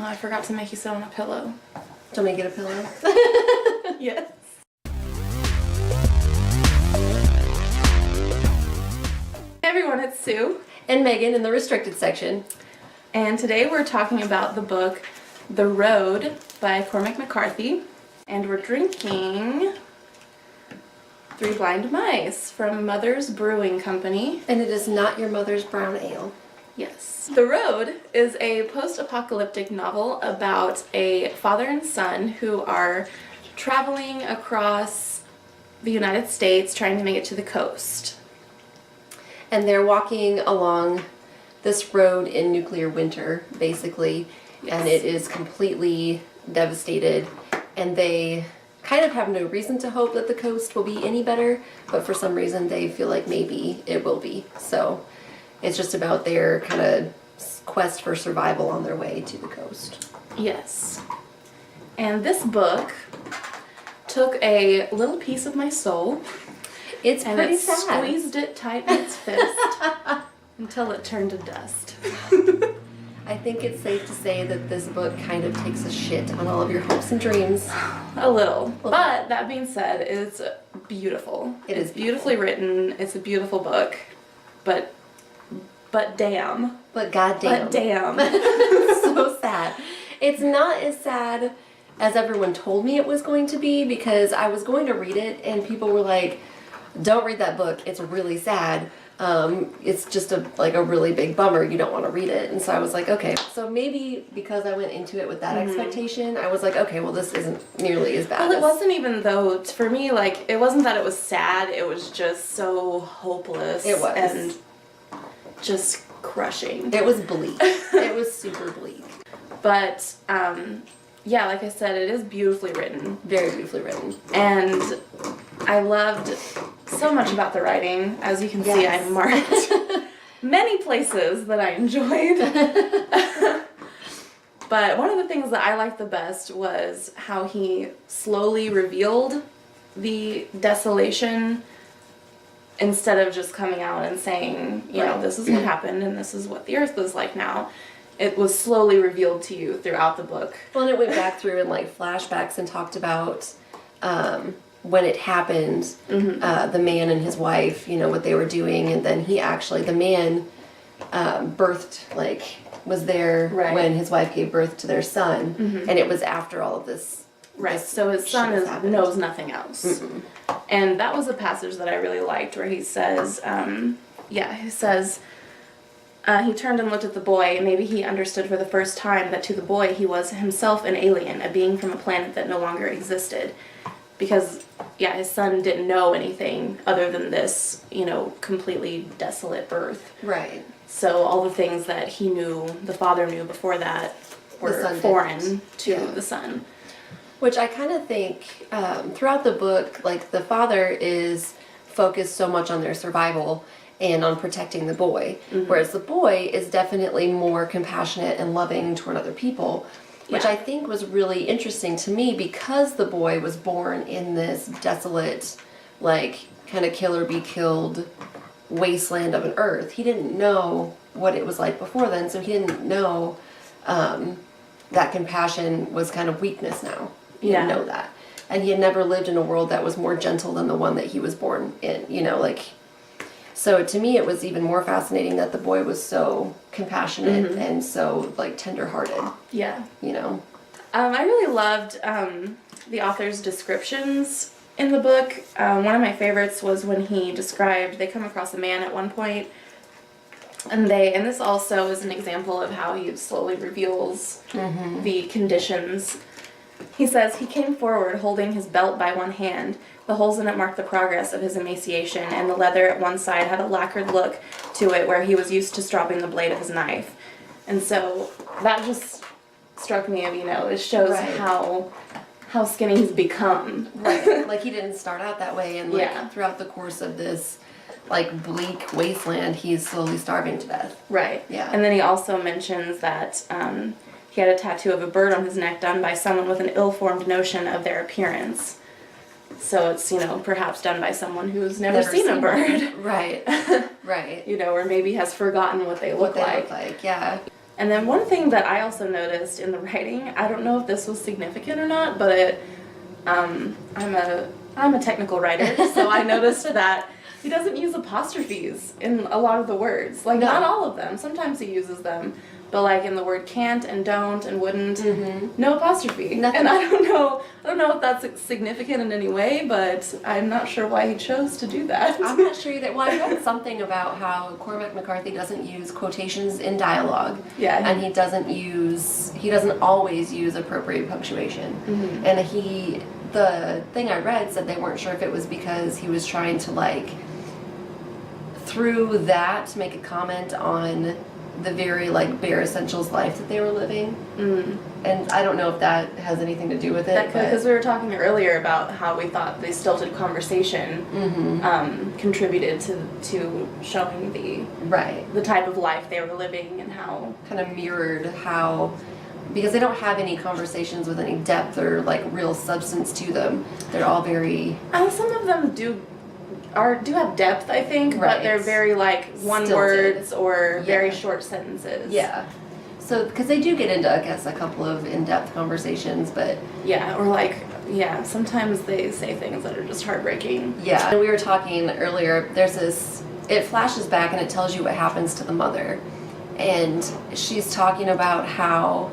Oh, I forgot to make you sit on a pillow. Don't make it a pillow. Yes. Hey everyone, it's Sue. And Megan in the restricted section. And today we're talking about the book The Road by Cormac McCarthy. And we're drinking Three Blind Mice from Mother's Brewing Company. And it is not your mother's brown ale. Yes. The Road is a post-apocalyptic novel about a father and son who are traveling across the United States trying to make it to the coast. And they're walking along this road in nuclear winter, basically. Yes. And it is completely devastated. And they kind of have no reason to hope that the coast will be any better, but for some reason they feel like maybe it will be. So it's just about their kind of quest for survival on their way to the coast. Yes. And this book took a little piece of my soul. It's and pretty it sad. Squeezed it tight in its fist until it turned to dust. I think it's safe to say that this book kind of takes a shit on all of your hopes and dreams. A little. But that being said, it's beautiful. It's beautifully written. It's a beautiful book. But damn. But goddamn. But damn. So sad. It's not as sad as everyone told me it was going to be, because I was going to read it and people were like, don't read that book, it's really sad. It's just a really big bummer, you don't want to read it. And so I was like, okay, so maybe because I went into it with that expectation, I was like, okay, well, this isn't nearly as bad. Well, it wasn't even though, for me, like, it wasn't that it was sad, it was just so hopeless. It was. And just crushing. It was bleak. It was super bleak. But, yeah, like I said, it is beautifully written. Very beautifully written. And I loved so much about the writing. As you can see, I marked many places that I enjoyed. But one of the things that I liked the best was how he slowly revealed the desolation instead of just coming out and saying, you know, this is what happened and this is what the earth was like now. It was slowly revealed to you throughout the book. Well, and it went back through in like flashbacks and talked about when it happened, the man and his wife, you know, what they were doing, and then he actually, the man birthed, like, was there when his wife gave birth to their son, and it was after all of this. Right, so his son knows nothing else. And that was a passage that I really liked where he says, he says, he turned and looked at the boy, and maybe he understood for the first time that to the boy he was himself an alien, a being from a planet that no longer existed. Because, his son didn't know anything other than this, you know, completely desolate earth. Right. So all the things that he knew, the father knew before that, were foreign to the son. Which I kind of think throughout the book, like, the father is focused so much on their survival and on protecting the boy, whereas the boy is definitely more compassionate and loving toward other people, which I think was really interesting to me because the boy was born in this desolate, like, kind of kill or be killed wasteland of an earth. He didn't know what it was like before then, so he didn't know that compassion was kind of weakness now. He didn't know that. And he had never lived in a world that was more gentle than the one that he was born in, you know, like. So to me, it was even more fascinating that the boy was so compassionate and so, like, tender-hearted. Yeah. You know? I really loved the author's descriptions in the book. One of my favorites was when he described, they come across a man at one point, and this also is an example of how he slowly reveals the conditions. He says, he came forward holding his belt by one hand. The holes in it marked the progress of his emaciation, and the leather at one side had a lacquered look to it where he was used to stropping the blade of his knife. And so that just struck me of, you know, it shows how skinny he's become. Right. Like, he didn't start out that way, and like throughout the course of this, like, bleak wasteland, he's slowly starving to death. Right. Yeah. And then he also mentions that he had a tattoo of a bird on his neck done by someone with an ill-formed notion of their appearance. So it's, you know, perhaps done by someone who's never seen a bird. Right. Right. You know, or maybe has forgotten what they look like. Yeah. And then one thing that I also noticed in the writing, I don't know if this was significant or not, but I'm a technical writer, so I noticed that he doesn't use apostrophes in a lot of the words. Like, not all of them. Sometimes he uses them. But like in the word can't and don't and wouldn't, no apostrophe. Nothing. And I don't know if that's significant in any way, but I'm not sure why he chose to do that. I'm not sure either. Well, I read something about how Cormac McCarthy doesn't use quotations in dialogue. Yeah. And he doesn't always use appropriate punctuation. And the thing I read said they weren't sure if it was because he was trying to, like, through that, make a comment on the very, like, bare essentials life that they were living. And I don't know if that has anything to do with it. Because we were talking earlier about how we thought the stilted conversation contributed to showing the type of life they were living and how kind of mirrored how, because they don't have any conversations with any depth or, like, real substance to them. They're all very... some of them do have depth, I think, Right. but they're very, like, one Stilted. words or very short sentences. Yeah. So, because they do get into, I guess, a couple of in-depth conversations, but... Yeah, or like, sometimes they say things that are just heartbreaking. Yeah. And we were talking earlier, there's this... It flashes back and it tells you what happens to the mother. And she's talking about how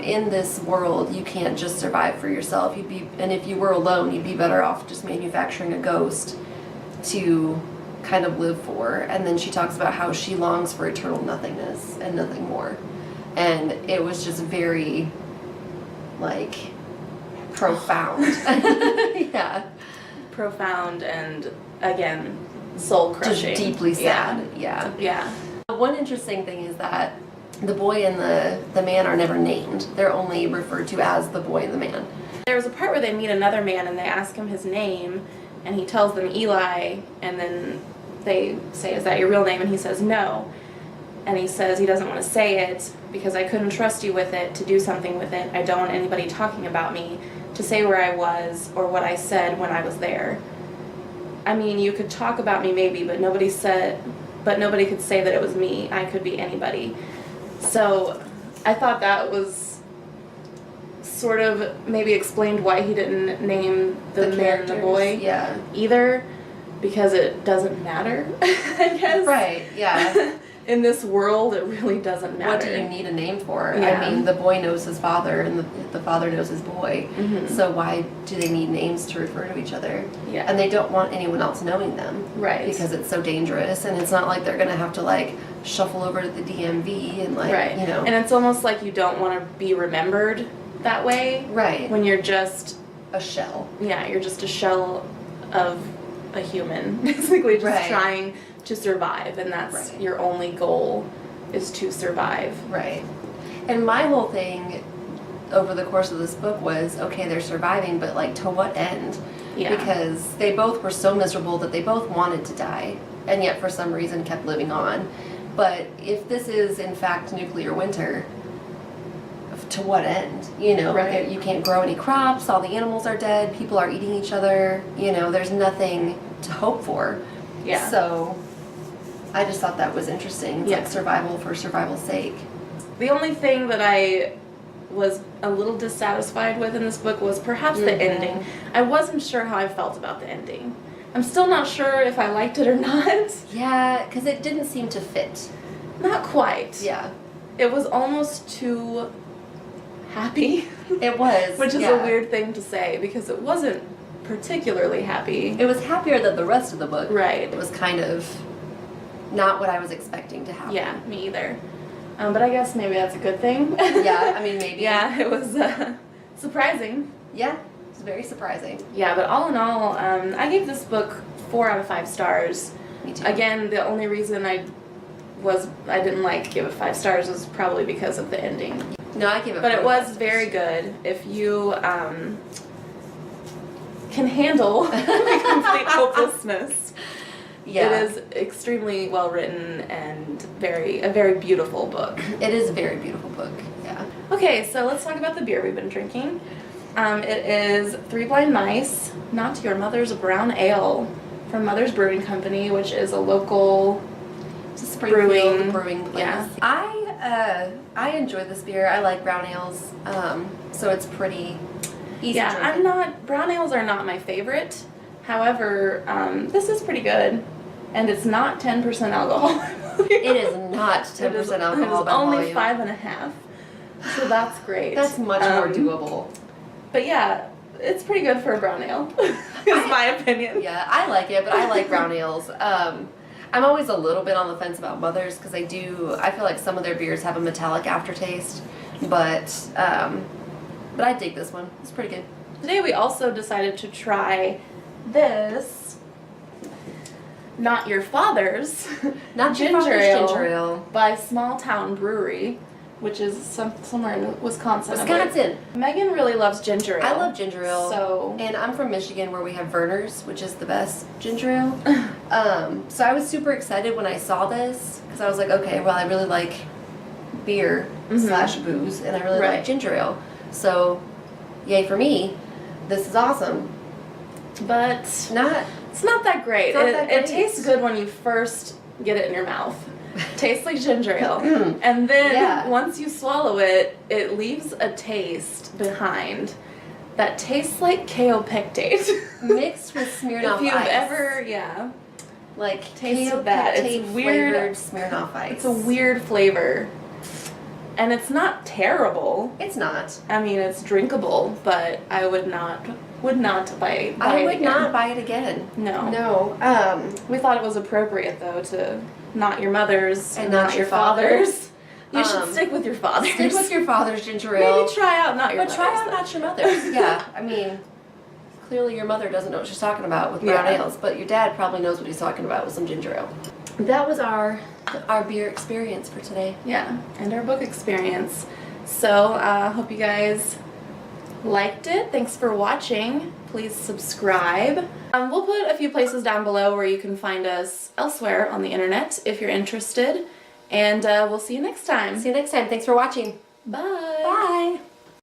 in this world you can't just survive for yourself. And if you were alone, you'd be better off just manufacturing a ghost to kind of live for. And then she talks about how she longs for eternal nothingness and nothing more. And it was just very, like, profound. Yeah. Profound and, again, soul-crushing. Just deeply sad. Yeah. One interesting thing is that the boy and the man are never named. They're only referred to as the boy and the man. There was a part where they meet another man and they ask him his name, and he tells them Eli, and then they say, "Is that your real name?" And he says no. And he says he doesn't want to say it because I couldn't trust you with it, to do something with it. I don't want anybody talking about me, to say where I was or what I said when I was there. I mean, you could talk about me maybe, but nobody could say that it was me. I could be anybody. So I thought that was sort of maybe explained why he didn't name the man and the boy either, because it doesn't matter, I guess. Right, yeah. In this world, it really doesn't matter. What do you need a name for? Yeah. I mean, the boy knows his father and the father knows his boy. So why do they need names to refer to each other? Yeah. And they don't want anyone else knowing them. Right. Because it's so dangerous, and it's not like they're going to have to, like, shuffle over to the DMV and, like, you know. And it's almost like you don't want to be remembered that way. Right. When you're just a shell. Yeah, you're just a shell of a human, basically just trying to survive, and that's your only goal, is to survive. Right. And my whole thing over the course of this book was, okay, they're surviving, but, like, to what end? Yeah. Because they both were so miserable that they both wanted to die, and yet for some reason kept living on. But if this is, in fact, nuclear winter, to what end? You know, Right. You can't grow any crops, all the animals are dead, people are eating each other, you know, there's nothing to hope for. Yeah. So I just thought that was interesting. It's like survival for survival's sake. The only thing that I was a little dissatisfied with in this book was perhaps the ending. I wasn't sure how I felt about the ending. I'm still not sure if I liked it or not. Yeah, because it didn't seem to fit. Not quite. Yeah. It was almost too happy. It was. Which is a weird thing to say, because it wasn't particularly happy. It was happier than the rest of the book. Right. It was kind of not what I was expecting to happen. Yeah, me either. But I guess maybe that's a good thing. Yeah, I mean, maybe. Yeah, it was surprising. Yeah, it's very surprising. Yeah, but all in all, I gave this book 4 out of 5 stars. Me too. Again, the only reason I didn't give it 5 stars was probably because of the ending. No, I give it. But it was very good. If you can handle the complete hopelessness. Yeah. It is extremely well written and a very beautiful book. It is a very beautiful book. Yeah. Okay, so let's talk about the beer we've been drinking. It is Three Blind Mice, Not Your Mother's Brown Ale, from Mother's Brewing Company, which is a local It's a Springfield brewing place. Yeah. I I enjoy this beer. I like brown ales, so it's pretty easy Yeah, drinking. brown ales are not my favorite. However, this is pretty good. And it's not 10% alcohol. It is not 10% alcohol It is by only volume. 5.5. So that's great. That's much more doable. But yeah, it's pretty good for a brown ale, is my opinion. Yeah, I like it, but I like brown ales. I'm always a little bit on the fence about Mother's because I feel like some of their beers have a metallic aftertaste, but I dig this one. It's pretty good. Today we also decided to try this, Not Your Father's, Not Your ginger Father's ale, ginger ale by Small Town Brewery, which is somewhere in Wisconsin. I believe. Wisconsin. Megan really loves ginger ale. I love ginger ale. So And I'm from Michigan where we have Verner's, which is the best ginger ale. So I was super excited when I saw this because I was like, okay, well, I really like beer slash booze, and I really like ginger ale. So, yay for me. This is awesome. but it's not that great. It's not that It great. tastes good when you first get it in your mouth. Tastes like ginger ale. And then once you swallow it, it leaves a taste behind that tastes like kaopectate. Mixed with Smirnoff If you've Ice. ever, like tasted that. It's weird. flavored Smirnoff Ice. It's a weird flavor. And it's not terrible. It's not. I mean, it's drinkable, but I would not buy it I would again. not buy it again. No. No. We thought it was appropriate, though, to not your mother's And not not your your father's. You Um, should stick with your father's. Stick with your father's ginger ale. Maybe try out not your But mother's. try out though. not your mother's. Yeah, I mean, clearly your mother doesn't know what she's talking about with brown ales, but your dad probably knows what he's talking about with some ginger ale. That was our beer experience for today. Yeah, and our book experience. So, hope you guys liked it. Thanks for watching. Please subscribe. We'll put a few places down below where you can find us elsewhere on the internet if you're interested. And we'll see you next time. See you next time. Thanks for watching. Bye. Bye.